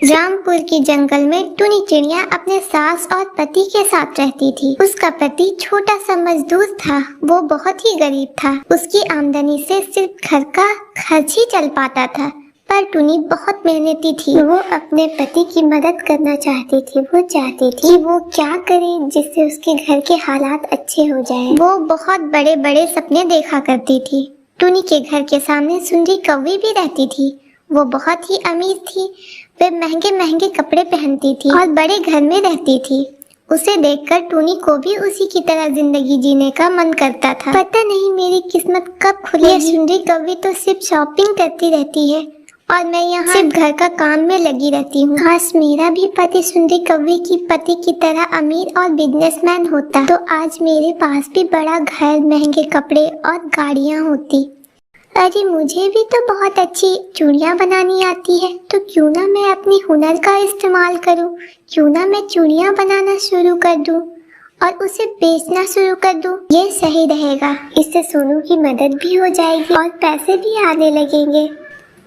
रामपुर के जंगल में टुनी चिड़िया अपने सास और पति के साथ रहती थी। उसका पति छोटा सा मजदूर था। वो बहुत ही गरीब था। उसकी आमदनी से सिर्फ घर का खर्च ही चल पाता था। पर टुनी बहुत मेहनती थी। वो अपने पति की मदद करना चाहती थी। वो चाहती थी कि वो क्या करे जिससे उसके घर के हालात अच्छे हो जाएं। वो बहुत बड़े बड़े सपने देखा करती थी। टुनी के घर के सामने सुंदरी कौवी भी रहती थी। वो बहुत ही अमीर थी। वे महंगे महंगे कपड़े पहनती थी और बड़े घर में रहती थी। उसे देखकर टुनी को भी उसी की तरह जिंदगी जीने का मन करता था। पता नहीं मेरी किस्मत कब खुली। ये सुंदरी कौवी तो सिर्फ शॉपिंग करती रहती है और मैं यहाँ सिर्फ घर का काम में लगी रहती हूँ। काश मेरा भी पति सुंदरी कौवी की पति की तरह अमीर और बिजनेसमैन होता, तो आज मेरे पास भी बड़ा घर, महंगे कपड़े और गाड़ियाँ होती। अरे मुझे भी तो बहुत अच्छी चूड़ियाँ बनानी आती है, तो क्यों ना मैं अपनी हुनर का इस्तेमाल करूँ। क्यों ना मैं चूड़ियाँ बनाना शुरू कर दूँ और उसे बेचना शुरू कर दूँ। ये सही रहेगा। इससे सोनू की मदद भी हो जाएगी और पैसे भी आने लगेंगे।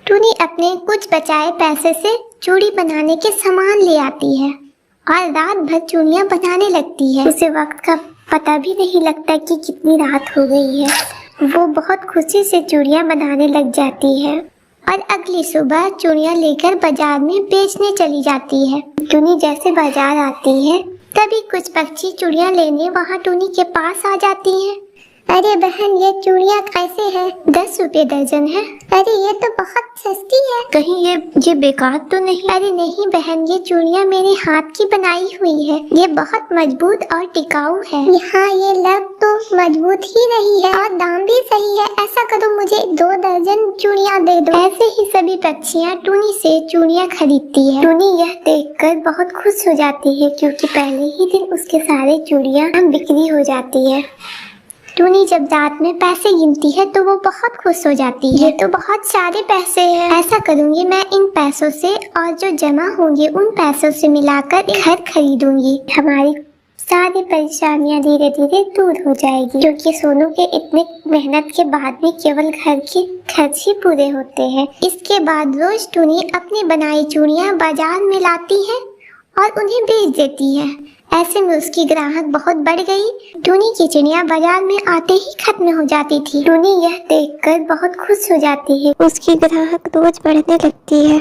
टुनी अपने कुछ बचाए पैसे से चूड़ी बनाने के सामान ले आती है और रात भर चूड़ियाँ बनाने लगती है। उसे वक्त का पता भी नहीं लगता कि कितनी रात हो गई है। वो बहुत खुशी से चूड़ियाँ बनाने लग जाती है और अगली सुबह चूड़ियाँ लेकर बाजार में बेचने चली जाती है। टुनी जैसे बाजार आती है तभी कुछ पक्षी चूड़ियाँ लेने वहाँ टुनी के पास आ जाती हैं। अरे बहन, ये चूड़ियाँ कैसे है? 10 रुपए दर्जन है। अरे ये तो बहुत सस्ती है। कहीं ये बेकार तो नहीं? अरे नहीं बहन, ये चूड़ियाँ मेरे हाथ की बनाई हुई है। ये बहुत मजबूत और टिकाऊ है। हाँ, ये लग तो मजबूत ही नहीं है और दाम भी सही है। ऐसा करो, मुझे 2 दर्जन चूड़ियाँ दे दो। ऐसे ही सभी पक्षियाँ टुनी से चूड़ियाँ खरीदती है। टुनी यह देखकर बहुत खुश हो जाती है क्योंकि पहले ही दिन उसके सारे चूड़ियाँ बिक्री हो जाती है। टुनी जब रात में पैसे गिनती है तो वो बहुत खुश हो जाती है। ये तो बहुत सारे पैसे हैं। ऐसा करूंगी, मैं इन पैसों से और जो जमा होंगे उन पैसों से मिलाकर एक घर खरीदूंगी। हमारी सारी परेशानियां धीरे धीरे दूर हो जाएगी, क्योंकि सोनू के इतने मेहनत के बाद भी केवल घर के खर्च ही पूरे होते हैं। इसके बाद रोज टुनी अपनी बनाई चूड़ियां बाजार में लाती है और उन्हें बेच देती है। ऐसे में उसकी ग्राहक बहुत बढ़ गई। टुनी की चिड़िया बाजार में आते ही खत्म हो जाती थी। टुनी यह देखकर बहुत खुश हो जाती है। उसकी ग्राहक रोज बढ़ने लगती है।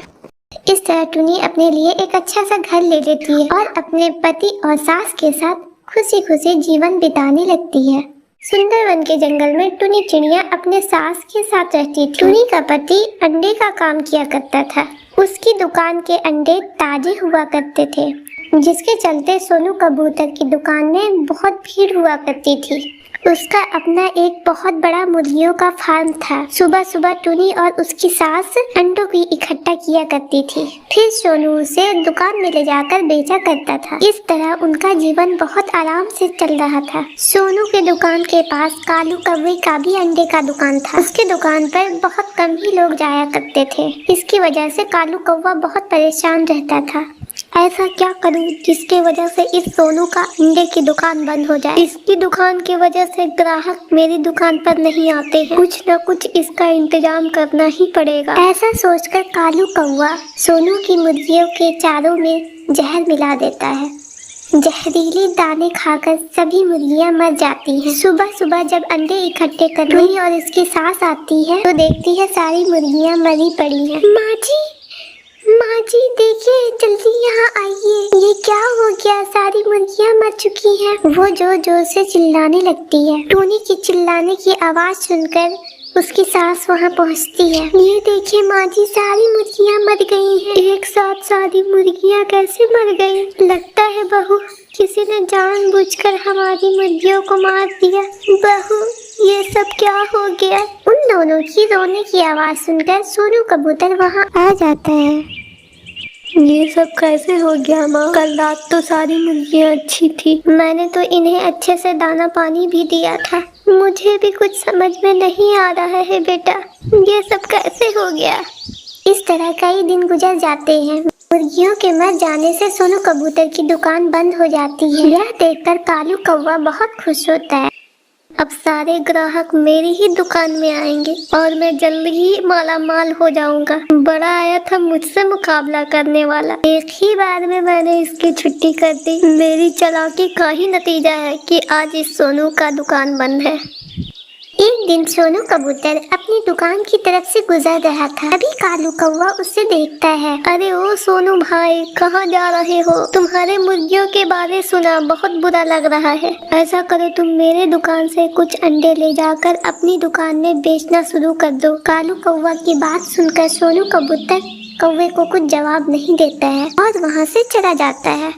इस तरह टुनी अपने लिए एक अच्छा सा घर ले लेती है और अपने पति और सास के साथ खुशी खुशी जीवन बिताने लगती है। सुंदरवन के जंगल में टुनी चिड़िया अपने सास के साथ रहती थी। टुनी का पति अंडे का काम किया करता था। उसकी दुकान के अंडे ताजे हुआ करते थे, जिसके चलते सोनू कबूतर की दुकान में बहुत भीड़ हुआ करती थी। उसका अपना एक बहुत बड़ा मुर्गियों का फार्म था। सुबह सुबह टुनी और उसकी सास अंडों की इकट्ठा किया करती थी, फिर सोनू उसे दुकान में ले जाकर बेचा करता था। इस तरह उनका जीवन बहुत आराम से चल रहा था। सोनू के दुकान के पास कालू कौवे का भी अंडे का दुकान था। उसके दुकान पर बहुत कम ही लोग जाया करते थे। इसकी वजह से कालू कौवा बहुत परेशान रहता था। ऐसा क्या करूं जिसके वजह से इस सोनू का अंडे की दुकान बंद हो जाए। इसकी दुकान की वजह से ग्राहक मेरी दुकान पर नहीं आते हैं। कुछ न कुछ इसका इंतजाम करना ही पड़ेगा। ऐसा सोचकर कालू कौवा सोनू की मुर्गियों के चारों में जहर मिला देता है। जहरीली दाने खाकर सभी मुर्गियां मर जाती हैं। सुबह सुबह जब अंडे इकट्ठे करने और इसकी सास आती है तो देखती है सारी मुर्गियां मरी पड़ी हैं। माँ जी देखिए, जल्दी यहाँ आइए। ये क्या हो गया? सारी मुर्गियाँ मर चुकी हैं। वो जोर जोर से चिल्लाने लगती है। टुनी की चिल्लाने की आवाज सुनकर उसकी सास वहाँ पहुँचती है। ये देखिए माँ जी, सारी मुर्गियाँ मर गई हैं। एक साथ सारी मुर्गियाँ कैसे मर गई? लगता है बहू, किसी ने जानबूझकर हमारी मुर्गियों को मार दिया। बहू, ये सब क्या हो गया? उन दोनों की रोने की आवाज सुनकर सोनू कबूतर वहाँ आ जाता है। ये सब कैसे हो गया माँ? कल रात तो सारी मुर्गियाँ अच्छी थी। मैंने तो इन्हें अच्छे से दाना पानी भी दिया था। मुझे भी कुछ समझ में नहीं आ रहा है बेटा, ये सब कैसे हो गया? इस तरह कई दिन गुजर जाते हैं। मुर्गियों के मर जाने से सोनू कबूतर की दुकान बंद हो जाती है। यह देखकर कालू कौवा बहुत खुश होता है। अब सारे ग्राहक मेरी ही दुकान में आएंगे और मैं जल्द ही माला माल हो जाऊंगा। बड़ा आया था मुझसे मुकाबला करने वाला, एक ही बार में मैंने इसकी छुट्टी कर दी। मेरी चालाकी का ही नतीजा है कि आज इस सोनू का दुकान बंद है। एक दिन सोनू कबूतर अपनी दुकान की तरफ से गुजर रहा था। अभी कालू कौवा उसे देखता है। अरे ओ सोनू भाई, कहाँ जा रहे हो? तुम्हारे मुर्गियों के बारे सुना, बहुत बुरा लग रहा है। ऐसा करो, तुम मेरे दुकान से कुछ अंडे ले जाकर अपनी दुकान में बेचना शुरू कर दो। कालू कौवा की बात सुनकर सोनू कबूतर कौवे को कुछ जवाब नहीं देता है और वहाँ से चला जाता है।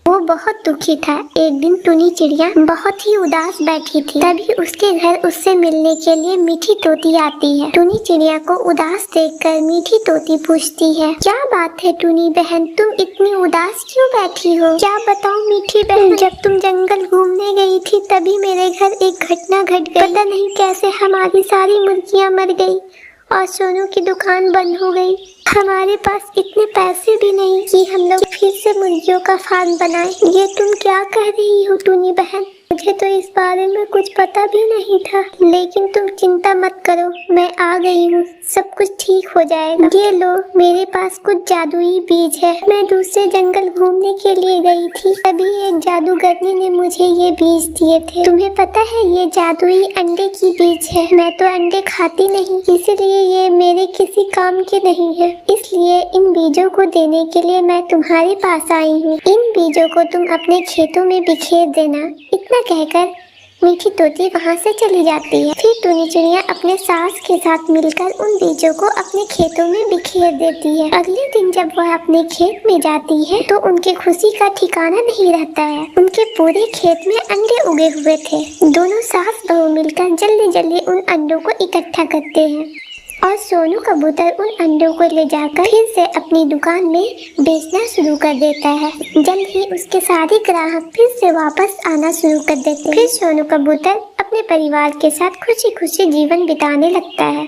वो बहुत दुखी था। एक दिन टुनी चिड़िया बहुत ही उदास बैठी थी। तभी उसके घर उससे मिलने के लिए मीठी तोती आती है। टुनी चिड़िया को उदास देखकर मीठी तोती पूछती है, क्या बात है टुनी बहन, तुम इतनी उदास क्यों बैठी हो? क्या बताऊं मीठी बहन, जब तुम जंगल घूमने गई थी तभी मेरे घर एक घटना घट गई। पता नहीं कैसे हमारी सारी मुर्गियाँ मर गई और सोनू की दुकान बंद हो गई। हमारे पास इतने पैसे भी नहीं कि हम लोग फिर से मुर्गियों का फार्म बनाएं। ये तुम क्या कह रही हो टुनी बहन? मुझे तो इस बारे में कुछ पता भी नहीं था, लेकिन तुम चिंता मत करो, मैं आ गई हूँ, सब कुछ ठीक हो जाएगा। ये लो, मेरे पास कुछ जादुई बीज है। मैं दूसरे जंगल घूमने के लिए गई थी, तभी एक जादूगरनी ने मुझे ये बीज दिए थे। तुम्हें पता है ये जादुई अंडे की बीज है। मैं तो अंडे खाती नहीं, इसीलिए ये मेरे किसी काम के नहीं है। इसलिए इन बीजों को देने के लिए मैं तुम्हारे पास आई हूँ। इन बीजों को तुम अपने खेतों में बिखेर देना। इतना कहकर मीठी तोती वहाँ से चली जाती है। फिर टुनी चिड़िया अपने सास के साथ मिलकर उन बीजों को अपने खेतों में बिखेर देती है। अगले दिन जब वह अपने खेत में जाती है तो उनके खुशी का ठिकाना नहीं रहता है। उनके पूरे खेत में अंडे उगे हुए थे। दोनों सास बहू मिलकर जल्दी जल्दी उन अंडों को इकट्ठा करते हैं और सोनू कबूतर उन अंडों को ले जाकर फिर से अपनी दुकान में बेचना शुरू कर देता है। जल्द ही उसके सारे ग्राहक फिर से वापस आना शुरू कर देते हैं। फिर सोनू कबूतर अपने परिवार के साथ खुशी खुशी जीवन बिताने लगता है।